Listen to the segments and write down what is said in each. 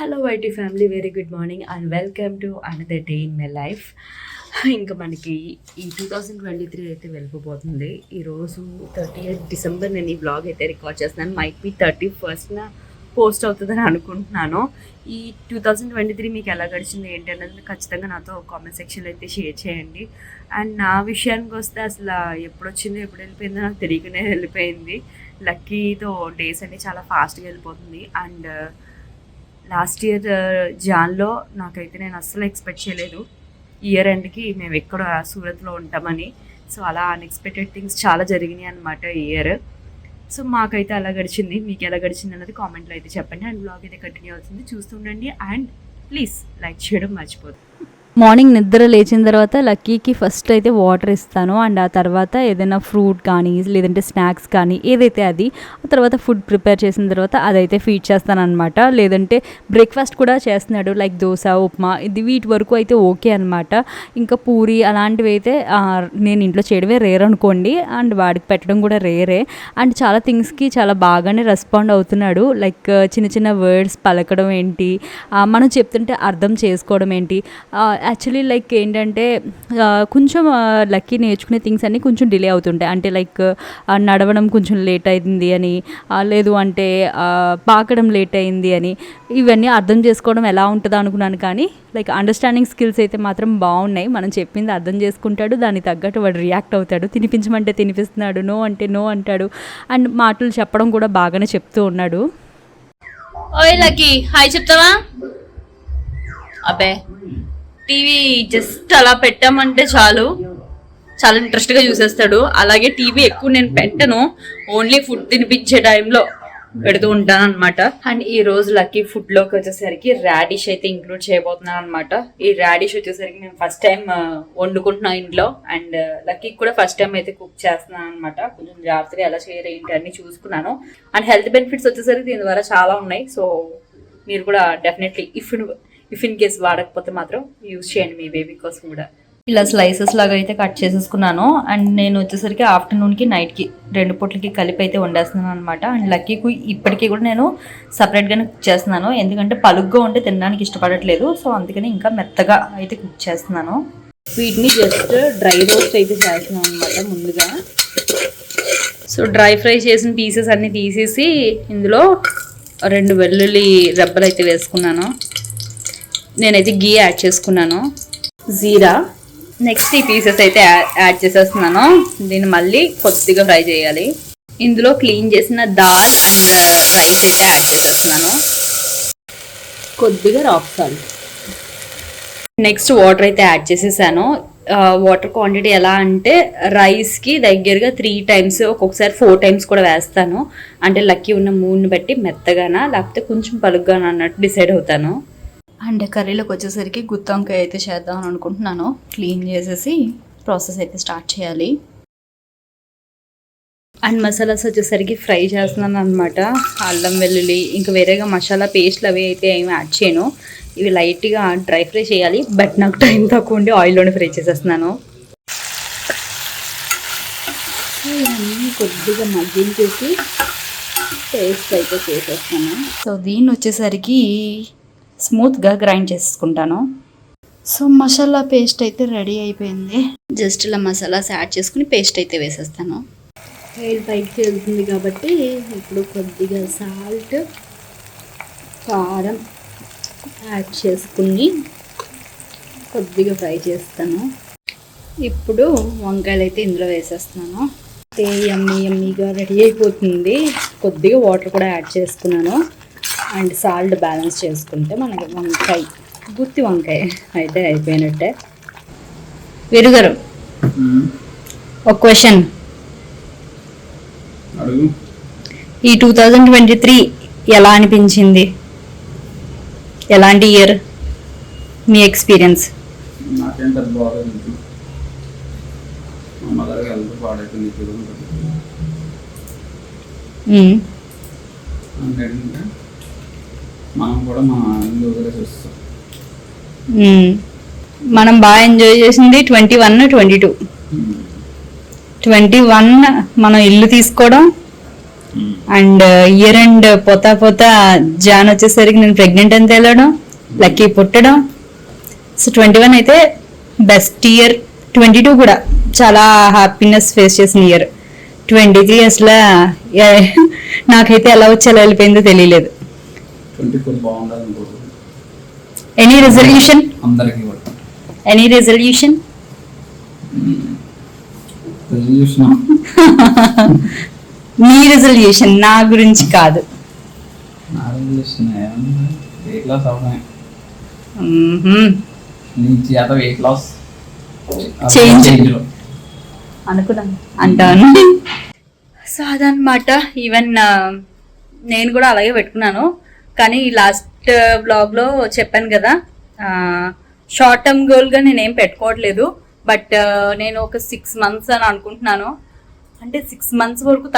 Hello Y T family, very good morning and welcome to another day in my life. ఇంకా మనకి ఈ 2023 అయితే వెళ్ళిపోతుంది. ఈరోజు 30th డిసెంబర్ నేను ఈ బ్లాగ్ అయితే రికార్డ్ చేస్తున్నాను. మైట్ బి 31st పోస్ట్ అవుతుందని అనుకుంటున్నాను. ఈ 2023 మీకు ఎలా గడిచింది ఏంటి అన్నది ఖచ్చితంగా నాతో కామెంట్ సెక్షన్లో అయితే షేర్ చేయండి. అండ్ నా విషయానికి వస్తే అసలు ఎప్పుడు వచ్చిందో ఎప్పుడు వెళ్ళిపోయిందో నాకు తెలియకనే వెళ్ళిపోయింది. లక్కీతో డేస్ అన్ని చాలా ఫాస్ట్గా వెళ్ళిపోతుంది. అండ్ లాస్ట్ ఇయర్ జాన్లో నాకైతే నేను అస్సలు ఎక్స్పెక్ట్ చేయలేదు ఇయర్ ఎండ్కి మేము ఎక్కడ సూరత్లో ఉంటామని. సో అలా అన్ఎక్స్పెక్టెడ్ థింగ్స్ చాలా జరిగినాయి అనమాట ఈ ఇయర్. సో మాకైతే అలా గడిచింది. మీకు ఎలా గడిచింది అన్నది కామెంట్లో అయితే చెప్పండి. అండ్ బ్లాగ్ అయితే కంటిన్యూ అవుతుంది, చూస్తూ ఉండండి. అండ్ ప్లీజ్ లైక్ చేయడం మర్చిపోదు. మార్నింగ్ నిద్ర లేచిన తర్వాత లక్కీకి ఫస్ట్ అయితే వాటర్ ఇస్తాను. అండ్ ఆ తర్వాత ఏదైనా ఫ్రూట్ కానీ లేదంటే స్నాక్స్ కానీ ఏదైతే అది, ఆ తర్వాత ఫుడ్ ప్రిపేర్ చేసిన తర్వాత అదైతే ఫీడ్ చేస్తాను అనమాట. లేదంటే బ్రేక్ఫాస్ట్ కూడా చేస్తున్నాడు, లైక్ దోశ, ఉప్మా, ఇది వీటి వరకు అయితే ఓకే అనమాట. ఇంకా పూరి అలాంటివి అయితే నేను ఇంట్లో చేయడమే రేర్ అనుకోండి. అండ్ వాడికి పెట్టడం కూడా రేరే. అండ్ చాలా థింగ్స్కి చాలా బాగానే రెస్పాండ్ అవుతున్నాడు. లైక్ చిన్న చిన్న వర్డ్స్ పలకడం ఏంటి, మనం చెప్తుంటే అర్థం చేసుకోవడం ఏంటి. యాక్చువల్లీ లైక్ ఏంటంటే కొంచెం లక్కీ నేర్చుకునే థింగ్స్ అన్నీ కొంచెం డిలే అవుతుంటాయి. అంటే లైక్ నడవడం కొంచెం లేట్ అయింది అని, లేదు అంటే పాకడం లేట్ అయింది అని, ఇవన్నీ అర్థం చేసుకోవడం ఎలా ఉంటుందో అనుకున్నాను. కానీ లైక్ అండర్స్టాండింగ్ స్కిల్స్ అయితే మాత్రం బాగున్నాయి. మనం చెప్పింది అర్థం చేసుకుంటాడు, దానికి తగ్గట్టు వాడు రియాక్ట్ అవుతాడు. తినిపించమంటే తినిపిస్తున్నాడు, నో అంటే నో అంటాడు. అండ్ మాటలు చెప్పడం కూడా బాగానే చెప్తూ ఉన్నాడు. ఓయ్ లక్కీ, హాయ్ చెప్తావా? అబ్బే, టీవీ జస్ట్ అలా పెట్టామంటే చాలు, చాలా ఇంట్రెస్ట్గా చూసేస్తాడు. అలాగే టీవీ ఎక్కువ నేను పెట్టను, ఓన్లీ ఫుడ్ తినిపించే టైంలో పెడుతూ ఉంటాను అనమాట. అండ్ ఈ రోజు లక్కీ ఫుడ్లోకి వచ్చేసరికి రాడిష్ అయితే ఇంక్లూడ్ చేయబోతున్నాను అనమాట. ఈ రాడిష్ వచ్చేసరికి మేము ఫస్ట్ టైం వండుకుంటున్నాం ఇంట్లో. అండ్ లక్కీకి కూడా ఫస్ట్ టైం అయితే కుక్ చేస్తున్నాను అనమాట. కొంచెం జాగ్రత్తగా ఎలా చేయాలి ఏంటి అన్ని చూసుకున్నాను. అండ్ హెల్త్ బెనిఫిట్స్ వచ్చేసరికి దీని ద్వారా చాలా ఉన్నాయి. సో మీరు కూడా డెఫినెట్లీ ఇఫ్ ఇన్ కేస్ వాడకపోతే మాత్రం యూజ్ చేయండి మీ బేబీ కోసం కూడా. ఇలా స్లైసెస్ లాగా అయితే కట్ చేసేసుకున్నాను. అండ్ నేను వచ్చేసరికి ఆఫ్టర్నూన్కి నైట్కి 2 పూట్లకి కలిపి అయితే వండేస్తున్నాను అనమాట. అండ్ లక్కీకి ఇప్పటికీ కూడా నేను సపరేట్గానే కుక్ చేస్తున్నాను, ఎందుకంటే పలుగ్గా ఉంటే తినడానికి ఇష్టపడట్లేదు. సో అందుకని ఇంకా మెత్తగా అయితే కుక్ చేస్తున్నాను. వీటిని జస్ట్ డ్రై రోస్ట్ అయితే చేస్తున్నాను అనమాట ముందుగా. సో డ్రై ఫ్రై చేసిన పీసెస్ అన్నీ తీసేసి ఇందులో 2 వెల్లుల్లి రెబ్బలు అయితే వేసుకున్నాను. నేనైతే గీ యాడ్ చేసుకున్నాను, జీరా. నెక్స్ట్ ఈ పీసెస్ అయితే యాడ్ చేసేస్తున్నాను. దీన్ని మళ్ళీ కొద్దిగా ఫ్రై చేయాలి. ఇందులో క్లీన్ చేసిన దాల్ అండ్ రైస్ అయితే యాడ్ చేసేస్తున్నాను, కొద్దిగా రాక్ సాల్ట్. నెక్స్ట్ వాటర్ అయితే యాడ్ చేసేసాను. వాటర్ క్వాంటిటీ ఎలా అంటే రైస్కి దగ్గరగా 3 times, ఒక్కొక్కసారి 4 times కూడా వేస్తాను. అంటే లక్కీ ఉన్న మూడ్ని బట్టి మెత్తగానా లేకపోతే కొంచెం పలుగ్గానా అన్నట్టు డిసైడ్ అవుతాను. అండ్ కర్రీలోకి వచ్చేసరికి గుత్తి వంకాయ అయితే చేద్దామని అనుకుంటున్నాను. క్లీన్ చేసేసి ప్రాసెస్ అయితే స్టార్ట్ చేయాలి. అండ్ మసాలాస్ వచ్చేసరికి ఫ్రై చేస్తున్నాను అనమాట. అల్లం వెల్లుల్లి ఇంకా వేరేగా మసాలా పేస్ట్లు అవి అయితే ఏమి యాడ్ చేయను. ఇవి లైట్గా డ్రై ఫ్రై చేయాలి, బట్ నాకు టైం తక్కువ ఉండి ఆయిల్లోనే ఫ్రై చేసేస్తున్నాను. ఇవన్నీ కొద్దిగా మగ్గించేసి పేస్ట్ అయితే చేసేస్తాను. సో దీన్ని వచ్చేసరికి స్మూత్గా గ్రైండ్ చేసుకుంటాను. సో మసాలా పేస్ట్ అయితే రెడీ అయిపోయింది. జస్ట్ ఇలా మసాలాస్ యాడ్ చేసుకుని పేస్ట్ అయితే వేసేస్తాను. హెయిర్ పైకి వెళ్తుంది కాబట్టి ఇప్పుడు కొద్దిగా సాల్ట్, కారం యాడ్ చేసుకుని కొద్దిగా ఫ్రై చేస్తాను. ఇప్పుడు వంకాయలు అయితే ఇందులో వేసేస్తున్నాను. యమ్మీగా రెడీ అయిపోతుంది. కొద్దిగా వాటర్ కూడా యాడ్ చేసుకున్నాను. అండ్ సాల్ట్ బ్యాలెన్స్ చేసుకుంటే మనకి వంకాయ, గుత్తి వంకాయ అయితే అయిపోయినట్టే. వీరుగారు, ఒక క్వశ్చన్. ఈ 2023 ఎలా అనిపించింది? ఎలాంటి ఇయర్ మీ ఎక్స్పీరియన్స్? మనం బాగా ఎంజాయ్ చేసింది 21, 22. 21 మనం ఇల్లు తీసుకోవడం, అండ్ ఇయర్ అండ్ పోతా జాన్ వచ్చేసరికి నేను ప్రెగ్నెంట్ అని తేలడం, లక్కీ పుట్టడం. సో 21 అయితే బెస్ట్ ఇయర్. 22 కూడా చాలా హ్యాపీనెస్ ఫేస్ చేసిన ఇయర్. 23 అసలు నాకైతే ఎలా వచ్చి ఎలా వెళ్ళిపోయిందో తెలియలేదు. 24 బాగుండాలి అనుకుంటున్నాను. Any resolution? అందరికీ కూడా ఎనీ రెజల్యూషన్? రెజల్యూషన్ నీ రెజల్యూషన్, నా గురించి కాదు. నా రెజల్యూషన్ వెయిట్ లాస్ అవడమే. మ్మ్హ్మ్. నీ చేత వెయిట్ లాస్ Change. అనుకున్నాను అంటాను. సో అదనమాట. ఈవెన్ నేను కూడా అలాగే పెట్టుకున్నాను. కానీ లాస్ట్ బ్లాగ్లో చెప్పాను కదా, షార్ట్ టర్మ్ గోల్గా నేనేం పెట్టుకోవట్లేదు. బట్ నేను ఒక 6 months అని అనుకుంటున్నాను. అంటే 6 months వరకు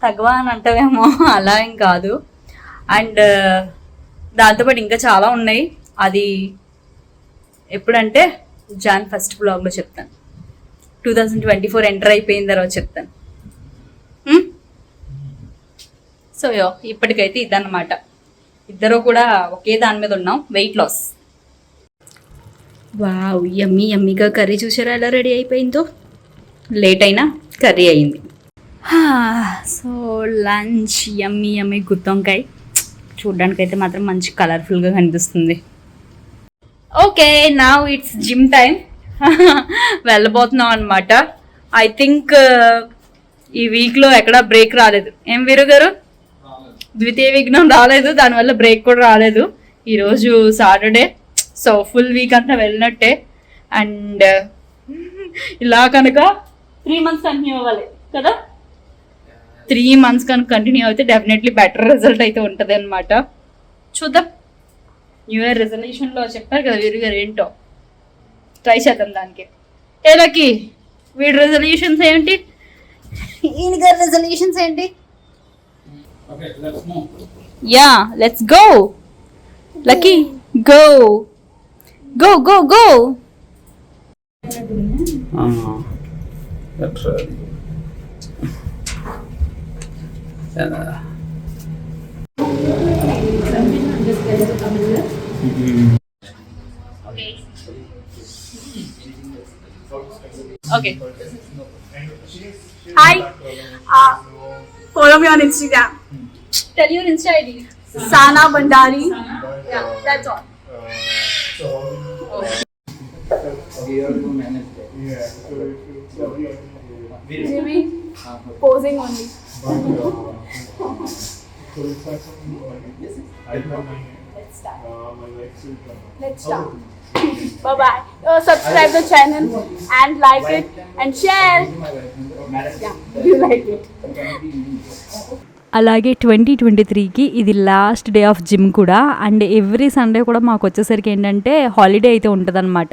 తగ్గవా అని అంటావేమో, అలా ఏం కాదు. అండ్ దాంతోపాటు ఇంకా చాలా ఉన్నాయి. అది ఎప్పుడంటే జాన్ ఫస్ట్ బ్లాగ్లో చెప్తాను. 2024 ఎంటర్ అయిపోయిన తర్వాత చెప్తాను. సో ఇప్పటికైతే ఇదన్నమాట. ఇద్దరు కూడా ఒకే దాని మీద ఉన్నాం, వెయిట్ లాస్. వావ్, యమ్మీగా కర్రీ చూసారా ఎలా రెడీ అయిపోయిందో. లేట్ అయినా కర్రీ అయింది. సో లంచ్ యమ్మీ గుత్తొంకాయ. చూడ్డానికి అయితే మాత్రం మంచి కలర్ఫుల్గా కనిపిస్తుంది. Okay, now it's gym time. వెళ్ళబోతున్నాం అనమాట. ఐ థింక్ ఈ వీక్లో ఎక్కడా బ్రేక్ రాలేదు. ఏం వీరు గారు? ద్వితీయ విఘ్నం రాలేదు, దానివల్ల బ్రేక్ కూడా రాలేదు. ఈరోజు సాటర్డే, సో ఫుల్ వీక్ అంతా వెళ్ళినట్టే. అండ్ ఇలా కనుక 3 months కంటిన్యూ అవ్వాలి కదా. 3 months కనుక కంటిన్యూ అయితే డెఫినెట్లీ బెటర్ రిజల్ట్ అయితే ఉంటుంది అనమాట. చూద్దాం. న్యూ ఇయర్ రెజల్యూషన్లో చెప్పారు కదా వీరు గారు, ఏంటో ట్రై చేద్దాం దానికి. ఏలకి వీడి రెజల్యూషన్స్ ఏంటి, ఈయన గారి రెజల్యూషన్స్ ఏంటి? Yeah, let's go lucky, go go go go. Okay. Hi. Follow me on Instagram. Tell your Insta ID. Sana Bandari. Yeah, that's all. Maybe posing only. Let's start. Bye bye. Subscribe the channel and like it and share. Yeah, you like it. అలాగే 2023కి ఇది last day of gym కూడా. And every Sunday కూడా మాకు వచ్చేసరికి ఏంటంటే holiday అయితే ఉంటుందన్నమాట.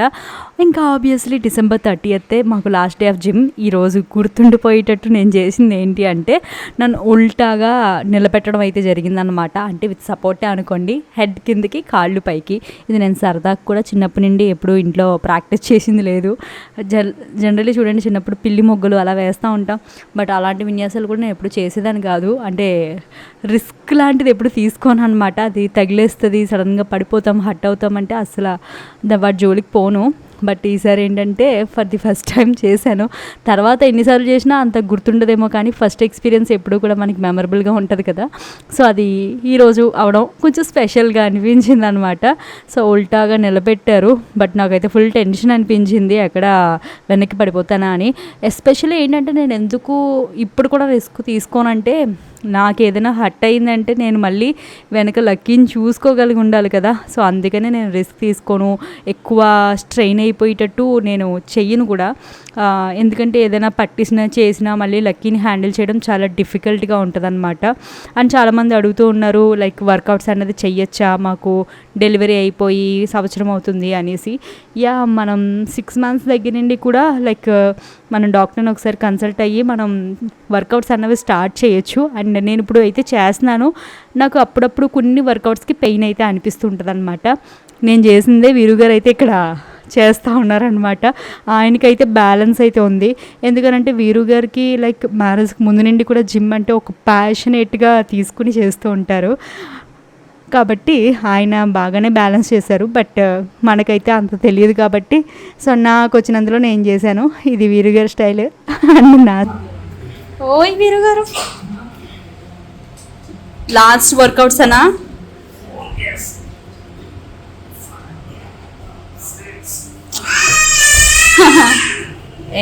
ఇంకా ఆబ్వియస్లీ December 30th మాకు లాస్ట్ డే ఆఫ్ జిమ్. ఈరోజు గుర్తుండిపోయేటట్టు నేను చేసింది ఏంటి అంటే, నన్ను ఉల్టాగా నిలబెట్టడం అయితే జరిగిందనమాట. అంటే విత్ సపోర్టే అనుకోండి, హెడ్ కిందకి కాళ్ళు పైకి. ఇది నేను సరదాకు కూడా చిన్నప్పటి నుండి ఎప్పుడూ ఇంట్లో ప్రాక్టీస్ చేసింది లేదు. జనరల్లీ చూడండి, చిన్నప్పుడు పిల్లి మొగ్గలు అలా వేస్తూ ఉంటాం. బట్ అలాంటి విన్యాసాలు కూడా నేను ఎప్పుడు చేసేదాన్ని కాదు. అంటే రిస్క్ లాంటిది ఎప్పుడు తీసుకోను అనమాట. అది తగిలేస్తుంది, సడన్గా పడిపోతాం, హట్ అవుతాం అంటే అసలు వాటి జోలికి పోను. బట్ ఈసారి ఏంటంటే ఫర్ ది ఫస్ట్ టైం చేశాను. తర్వాత ఎన్నిసార్లు చేసినా అంత గుర్తుండదేమో, కానీ ఫస్ట్ ఎక్స్పీరియన్స్ ఎప్పుడూ కూడా మనకి మెమరబుల్గా ఉంటుంది కదా. సో అది ఈరోజు అవడం కొంచెం స్పెషల్గా అనిపించింది అనమాట. సో ఉల్టాగా నిలబెట్టారు. బట్ నాకైతే ఫుల్ టెన్షన్ అనిపించింది, ఎక్కడ వెనక్కి పడిపోతానా అని. ఎస్పెషల్లీ ఏంటంటే నేను ఎందుకు ఇప్పుడు కూడా రిస్క్ తీసుకోనంటే, నాకు ఏదైనా హట్ అయిందంటే నేను మళ్ళీ వెనక లక్కీని చూసుకోగలిగి ఉండాలి కదా. సో అందుకనే నేను రిస్క్ తీసుకోను, ఎక్కువ స్ట్రెయిన్ అయిపోయేటట్టు నేను చెయ్యను కూడా. ఎందుకంటే ఏదైనా పట్టిసినా చేసినా మళ్ళీ లక్కీని హ్యాండిల్ చేయడం చాలా డిఫికల్ట్గా ఉంటుంది అనమాట. అండ్ చాలామంది అడుగుతూ ఉన్నారు, లైక్ వర్కౌట్స్ అనేది చెయ్యొచ్చా, మాకు డెలివరీ అయిపోయి సంవత్సరం అవుతుంది అనేసి. యా, మనం 6 months దగ్గర నుండి కూడా లైక్ మనం డాక్టర్ని ఒకసారి కన్సల్ట్ అయ్యి మనం వర్కౌట్స్ అన్నవి స్టార్ట్ చేయొచ్చు. అండ్ నేను ఇప్పుడు అయితే చేస్తున్నాను. నాకు అప్పుడప్పుడు కొన్ని వర్కౌట్స్కి పెయిన్ అయితే అనిపిస్తుంటుంది అనమాట. నేను చేసిందే వీరుగారు అయితే ఇక్కడ చేస్తూ ఉన్నారనమాట. ఆయనకైతే బ్యాలెన్స్ అయితే ఉంది. ఎందుకనంటే వీరు గారికి లైక్ మ్యారేజ్కి ముందు నుండి కూడా జిమ్ అంటే ఒక ప్యాషనేట్గా తీసుకుని చేస్తూ ఉంటారు. కాబట్టి ఆయన బాగానే బ్యాలెన్స్ చేశారు. బట్ మనకైతే అంత తెలియదు కాబట్టి సో నాకు వచ్చినందులో నేను చేశాను. ఇది వీరుగారి స్టైల్ అండ్ నా ఓయ్ వీరు గారు లాస్ట్ వర్కౌట్స్ అనా?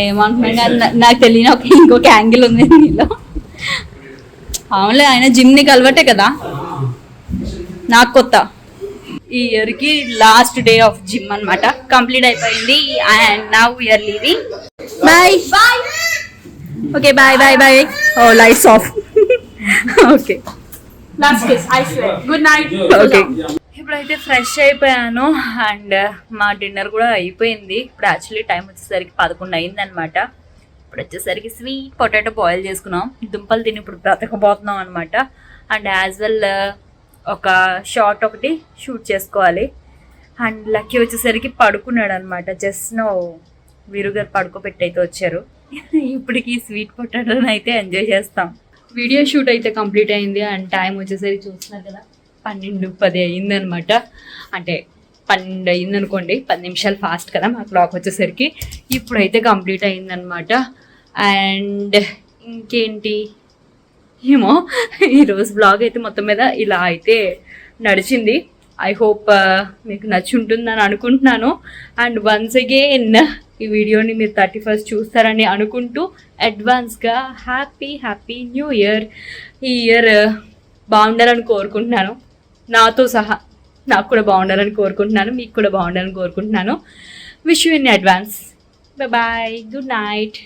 ఏమంటున్నా నాకు తెలియని ఇంకొక యాంగిల్ ఉంది నీలో. అవునులే, ఆయన జిమ్ని అలవాటే కదా, నాకు కొత్త. ఈ ఇయర్కి లాస్ట్ డే ఆఫ్ జిమ్ అన్నమాట, కంప్లీట్ అయిపోయింది. And now we're leaving. Bye bye. Okay bye bye bye. Oh lights off. Okay Last kiss, I swear. Good night. Okay. ఇప్పుడైతే ఫ్రెష్ అయిపోయాను అండ్ మా డిన్నర్ కూడా అయిపోయింది. ఇప్పుడు యాక్చువల్లీ టైం వచ్చేసరికి 11 అయిందనమాట. ఇప్పుడు వచ్చేసరికి స్వీట్ పొటాటో బాయిల్ చేసుకున్నాం. దుంపలు తిని ఇప్పుడు బ్రతకపోతున్నాం అనమాట. అండ్ యాజ్ వెల్ ఒక షార్ట్ ఒకటి షూట్ చేసుకోవాలి. అండ్ లక్కీ వచ్చేసరికి పడుకున్నాడు అనమాట. జస్ట్ నో వీరుగారు పడుకోబెట్టి అయితే వచ్చారు. ఇప్పటికి స్వీట్ పొటాటోని అయితే ఎంజాయ్ చేస్తాం. వీడియో షూట్ అయితే కంప్లీట్ అయింది. అండ్ టైం వచ్చేసరికి చూస్తున్నారు కదా 12:10 అయిందనమాట. అంటే 12 అయింది అనుకోండి, 10 నిమిషాలు ఫాస్ట్ కదా మా క్లాక్ వచ్చేసరికి. ఇప్పుడైతే కంప్లీట్ అయిందనమాట. అండ్ ఇంకేంటి ఏమో ఈరోజు బ్లాగ్ అయితే మొత్తం మీద ఇలా అయితే నడిచింది. ఐ హోప్ మీకు నచ్చి ఉంటుందని అనుకుంటున్నాను. అండ్ వన్స్ అగైన్ ఈ వీడియోని మీరు 31st చూస్తారని అనుకుంటూ అడ్వాన్స్గా హ్యాపీ న్యూ ఇయర్. ఈ ఇయర్ బాగుండాలని కోరుకుంటున్నాను, నాతో సహా నాకు కూడా బాగుండాలని కోరుకుంటున్నాను, మీకు కూడా బాగుండాలని కోరుకుంటున్నాను. Wish you in advance. Bye, good night.